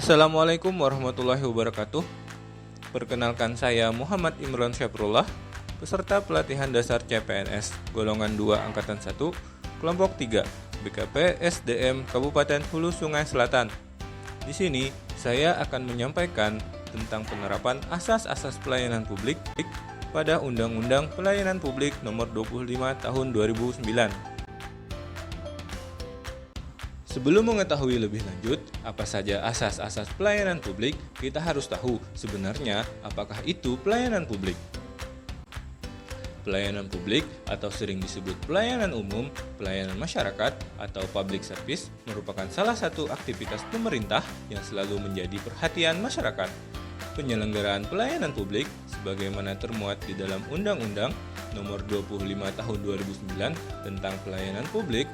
Assalamualaikum warahmatullahi wabarakatuh. Perkenalkan saya Muhammad Imran Syafrullah, peserta pelatihan dasar CPNS golongan 2 angkatan 1, kelompok 3, BKP SDM Kabupaten Hulu Sungai Selatan. Di sini saya akan menyampaikan tentang penerapan asas-asas pelayanan publik pada Undang-Undang Pelayanan Publik Nomor 25 Tahun 2009. Sebelum mengetahui lebih lanjut apa saja asas-asas pelayanan publik, kita harus tahu sebenarnya apakah itu pelayanan publik. Pelayanan publik atau sering disebut pelayanan umum, pelayanan masyarakat atau public service merupakan salah satu aktivitas pemerintah yang selalu menjadi perhatian masyarakat. Penyelenggaraan pelayanan publik sebagaimana termuat di dalam Undang-Undang Nomor 25 Tahun 2009 tentang pelayanan publik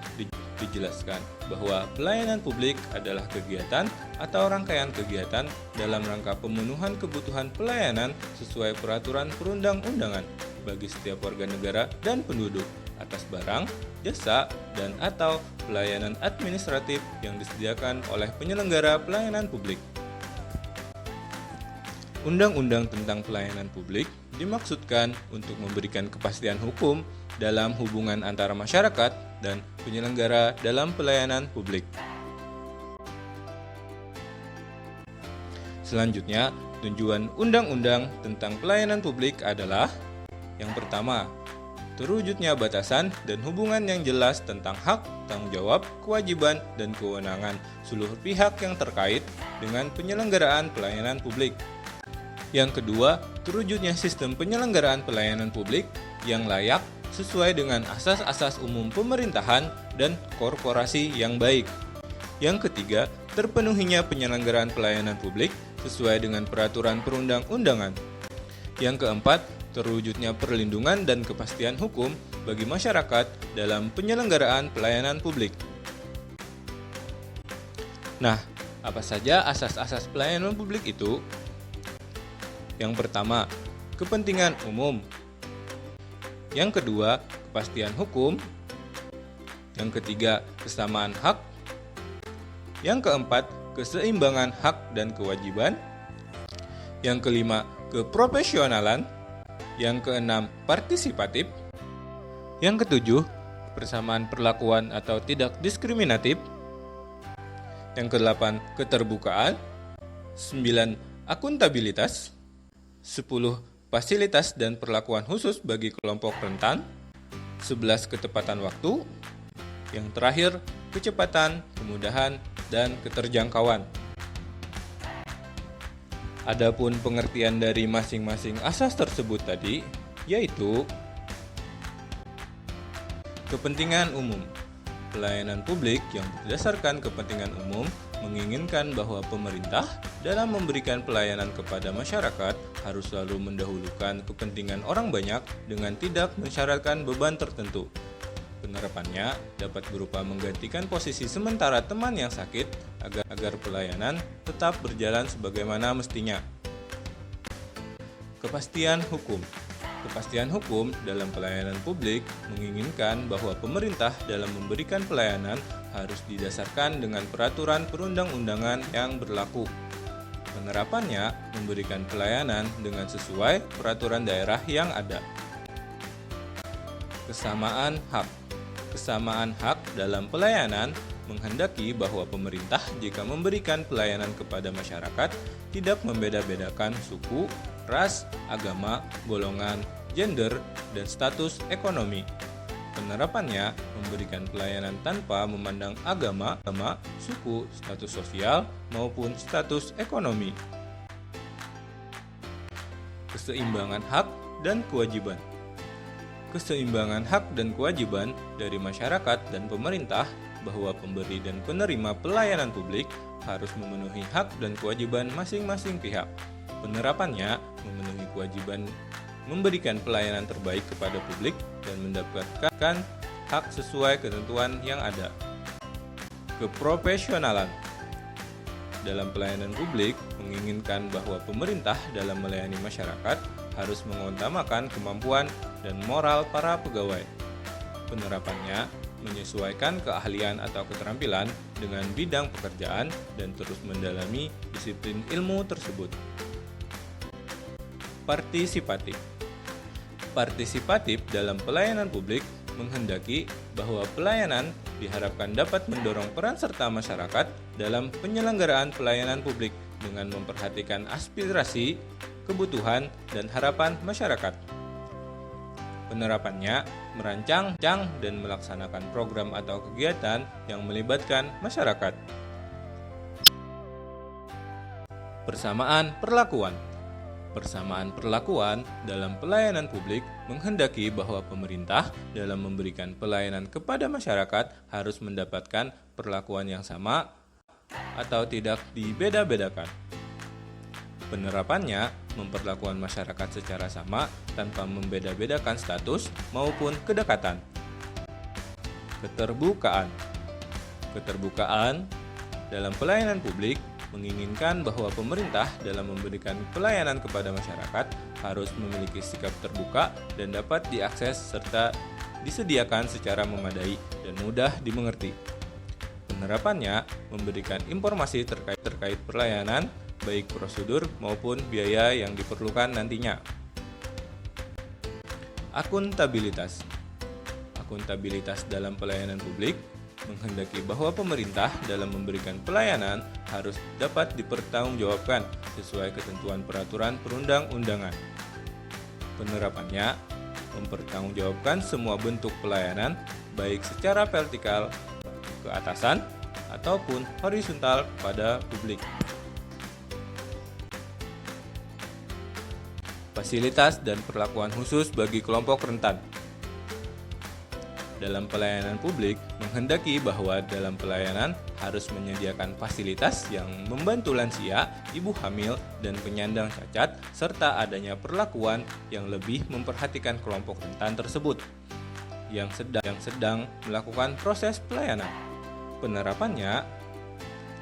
dijelaskan bahwa pelayanan publik adalah kegiatan atau rangkaian kegiatan dalam rangka pemenuhan kebutuhan pelayanan sesuai peraturan perundang-undangan bagi setiap warga negara dan penduduk atas barang, jasa, dan atau pelayanan administratif yang disediakan oleh penyelenggara pelayanan publik. Undang-undang tentang pelayanan publik dimaksudkan untuk memberikan kepastian hukum dalam hubungan antara masyarakat dan penyelenggara dalam pelayanan publik. Selanjutnya, tujuan undang-undang tentang pelayanan publik adalah: yang pertama, terwujudnya batasan dan hubungan yang jelas tentang hak, tanggung jawab, kewajiban, dan kewenangan seluruh pihak yang terkait dengan penyelenggaraan pelayanan publik. Yang kedua, terwujudnya sistem penyelenggaraan pelayanan publik yang layak sesuai dengan asas-asas umum pemerintahan dan korporasi yang baik. Yang ketiga, terpenuhinya penyelenggaraan pelayanan publik sesuai dengan peraturan perundang-undangan. Yang keempat, terwujudnya perlindungan dan kepastian hukum bagi masyarakat dalam penyelenggaraan pelayanan publik. Nah, apa saja asas-asas pelayanan publik itu? Yang pertama, kepentingan umum. Yang kedua, kepastian hukum. Yang ketiga, kesamaan hak. Yang keempat, keseimbangan hak dan kewajiban. Yang kelima, keprofesionalan. Yang keenam, partisipatif. Yang ketujuh, persamaan perlakuan atau tidak diskriminatif. Yang kedelapan, keterbukaan. 9, akuntabilitas. 10, fasilitas dan perlakuan khusus bagi kelompok rentan. 11, ketepatan waktu. Yang terakhir, kecepatan, kemudahan, dan keterjangkauan. Adapun pengertian dari masing-masing asas tersebut tadi, yaitu kepentingan umum. Pelayanan publik yang berdasarkan kepentingan umum menginginkan bahwa pemerintah dalam memberikan pelayanan kepada masyarakat harus selalu mendahulukan kepentingan orang banyak dengan tidak mensyaratkan beban tertentu. Penerapannya dapat berupa menggantikan posisi sementara teman yang sakit agar pelayanan tetap berjalan sebagaimana mestinya. Kepastian hukum. Kepastian hukum dalam pelayanan publik menginginkan bahwa pemerintah dalam memberikan pelayanan harus didasarkan dengan peraturan perundang-undangan yang berlaku. Penerapannya memberikan pelayanan dengan sesuai peraturan daerah yang ada. Kesamaan hak. Kesamaan hak dalam pelayanan menghendaki bahwa pemerintah jika memberikan pelayanan kepada masyarakat tidak membeda-bedakan suku, ras, agama, golongan, gender, dan status ekonomi. Penerapannya memberikan pelayanan tanpa memandang agama, suku, status sosial, maupun status ekonomi. Keseimbangan hak dan kewajiban. Keseimbangan hak dan kewajiban dari masyarakat dan pemerintah bahwa pemberi dan penerima pelayanan publik harus memenuhi hak dan kewajiban masing-masing pihak. Penerapannya memenuhi kewajiban memberikan pelayanan terbaik kepada publik dan mendapatkan hak sesuai ketentuan yang ada. Keprofesionalan. Dalam pelayanan publik menginginkan bahwa pemerintah dalam melayani masyarakat harus mengutamakan kemampuan dan moral para pegawai. Penerapannya menyesuaikan keahlian atau keterampilan dengan bidang pekerjaan dan terus mendalami disiplin ilmu tersebut. Partisipatif. Partisipatif dalam pelayanan publik menghendaki bahwa pelayanan diharapkan dapat mendorong peran serta masyarakat dalam penyelenggaraan pelayanan publik dengan memperhatikan aspirasi, kebutuhan, dan harapan masyarakat. Penerapannya merancang dan melaksanakan program atau kegiatan yang melibatkan masyarakat. Persamaan perlakuan. Persamaan perlakuan dalam pelayanan publik menghendaki bahwa pemerintah dalam memberikan pelayanan kepada masyarakat harus mendapatkan perlakuan yang sama atau tidak dibeda-bedakan. Penerapannya memperlakukan masyarakat secara sama tanpa membeda-bedakan status maupun kedekatan. Keterbukaan. Keterbukaan dalam pelayanan publik menginginkan bahwa pemerintah dalam memberikan pelayanan kepada masyarakat harus memiliki sikap terbuka dan dapat diakses serta disediakan secara memadai dan mudah dimengerti. Penerapannya memberikan informasi terkait pelayanan, baik prosedur maupun biaya yang diperlukan nantinya. Akuntabilitas. Akuntabilitas dalam pelayanan publik menghendaki bahwa pemerintah dalam memberikan pelayanan harus dapat dipertanggungjawabkan sesuai ketentuan peraturan perundang-undangan. Penerapannya mempertanggungjawabkan semua bentuk pelayanan baik secara vertikal ke atasan ataupun horizontal pada publik. Fasilitas dan perlakuan khusus bagi kelompok rentan. Dalam pelayanan publik, menghendaki bahwa dalam pelayanan harus menyediakan fasilitas yang membantu lansia, ibu hamil, dan penyandang cacat, serta adanya perlakuan yang lebih memperhatikan kelompok rentan tersebut yang sedang melakukan proses pelayanan. Penerapannya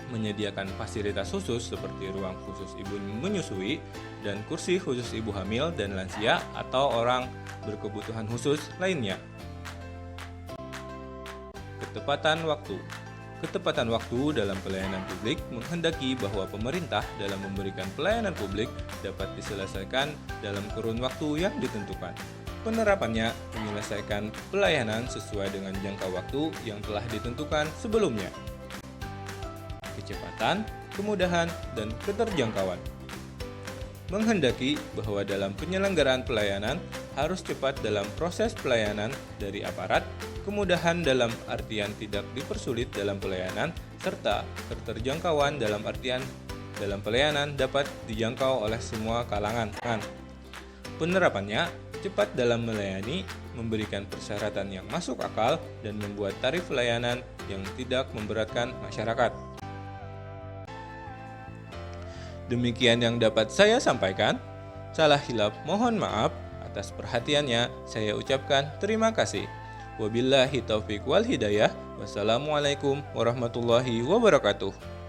menyediakan fasilitas khusus seperti ruang khusus ibu menyusui dan kursi khusus ibu hamil dan lansia atau orang berkebutuhan khusus lainnya. Ketepatan waktu. Ketepatan waktu dalam pelayanan publik menghendaki bahwa pemerintah dalam memberikan pelayanan publik dapat diselesaikan dalam kurun waktu yang ditentukan. Penerapannya menyelesaikan pelayanan sesuai dengan jangka waktu yang telah ditentukan sebelumnya. Kecepatan, kemudahan, dan keterjangkauan. Menghendaki bahwa dalam penyelenggaraan pelayanan harus cepat dalam proses pelayanan dari aparat, kemudahan dalam artian tidak dipersulit dalam pelayanan, serta keterjangkauan dalam artian dalam pelayanan dapat dijangkau oleh semua kalangan. Penerapannya cepat dalam melayani, memberikan persyaratan yang masuk akal, dan membuat tarif layanan yang tidak memberatkan masyarakat. Demikian yang dapat saya sampaikan. Salah hilaf mohon maaf. Atas perhatiannya saya ucapkan terima kasih. Wabillahi taufiq wal hidayah. Wassalamualaikum warahmatullahi wabarakatuh.